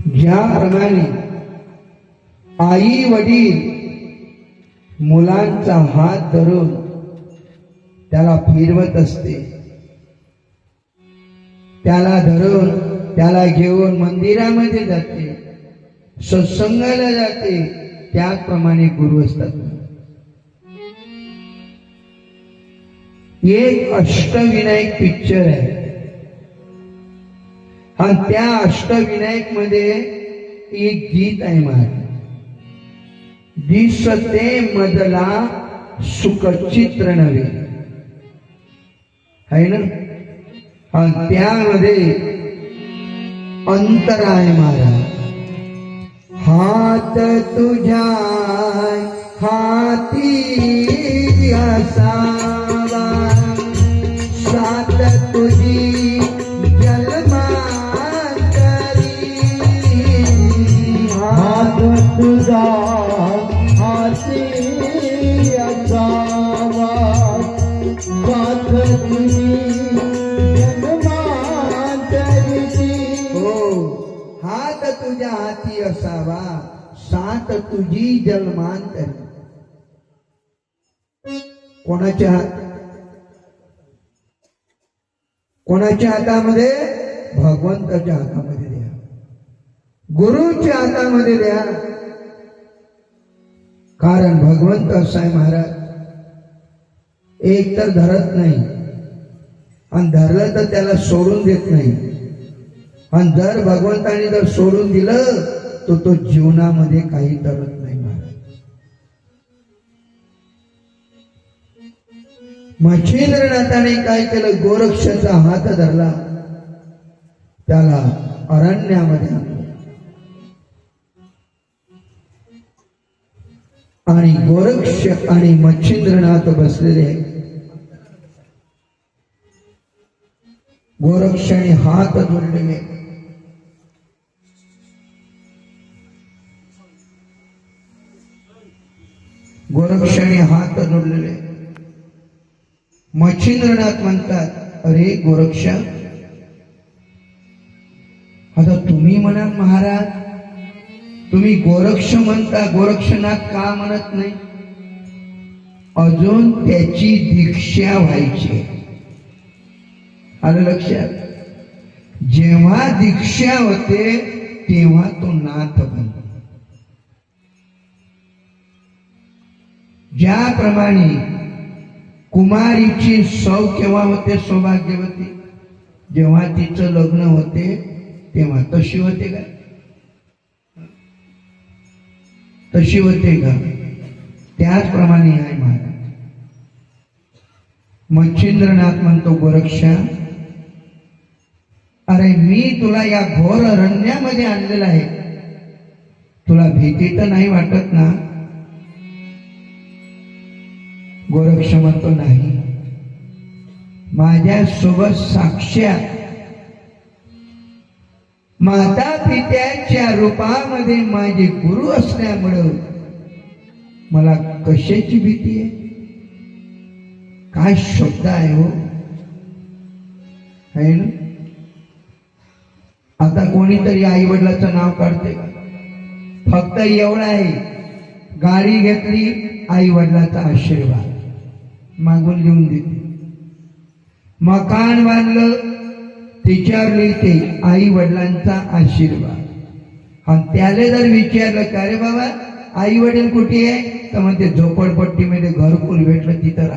ज्याप्रमाणे आई वडील मुलांचा हात धरून त्याला फिरवत असते, त्याला धरून त्याला घेऊन मंदिरामध्ये जाते, सत्संगाला जाते, त्याप्रमाणे गुरु असतात. एक अष्टविनायक पिक्चर आहे आणि त्या अष्टविनायक मध्ये एक गीत आहे महाराज, दिसते मजला सुखचित्र नवे, आहे ना. आणि त्यामध्ये अंतर आहे महाराज, हात तुझ्या हाती असावा, साथ तुझी जन्मांतरी, हात तुझा हाती असावा, साथ तुझी हात तुझ्या हाती असावा, साथ तुझी जन्मांतरी. कोणाच्या कोणाच्या हातामध्ये? भगवंताच्या हातामध्ये द्या, गुरुच्या हातामध्ये द्या. कारण भगवंत असा आहे महाराज, एक तर धरत नाही आणि धरलं तर त्याला सोडून देत नाही. आणि जर भगवंताने जर सोडून दिलं तर तो जीवनामध्ये काही करत नाही महाराज. मच्छिंद्रनाथाने काय केलं? गोरक्षाचा हात धरला, त्याला अरण्यामध्ये आणलं आणि गोरक्ष आणि मच्छिंद्रनाथ बसलेले. गोरक्षाने हात जोडलेले, गोरक्षाने हात जोडलेले. मच्छिंद्रनाथ म्हणतात, अरे गोरक्षा, आता तुम्ही म्हणा महाराज, तुम्ही गोरक्ष म्हणता, गोरक्षनाथ का म्हणत नाही? अजून त्याची दीक्षा व्हायची. आलं लक्षात? जेव्हा दीक्षा होते तेव्हा तो नाथ बनतो. ज्याप्रमाणे कुमारीची सौ केव्हा होते? सौभाग्यवती, जेव्हा तिचं लग्न होते तेव्हा. तशी होते का? तशी होते का? त्याचप्रमाणे आहे महाराज. मच्छिंद्रनाथ म्हणतो, गोरक्षा, अरे मी तुला या घोर अरण्यामध्ये आणलेलं आहे, तुला भीती तर नाही वाटत ना? गोरक्ष म्हणतो, नाही, माझ्या सोबत साक्षात माता पित्याच्या रूपामध्ये माझे गुरु असल्यामुळं मला कशाची भीती आहे? काय शब्द आहे हो, आहे ना. आता कोणीतरी आई वडिलाचं नाव काढते का? फक्त एवढं आहे, गाडी घेतली, आई वडिलाचा आशीर्वाद मागून लिहून देते. मकान बांधलं, तिच्यावर लिहिते आई वडिलांचा आशीर्वाद. आणि त्याला जर विचारलं का रे बाबा आई वडील कुठे आहे, तर म्हणते झोपडपट्टीमध्ये घरकुल भेटलं तिथं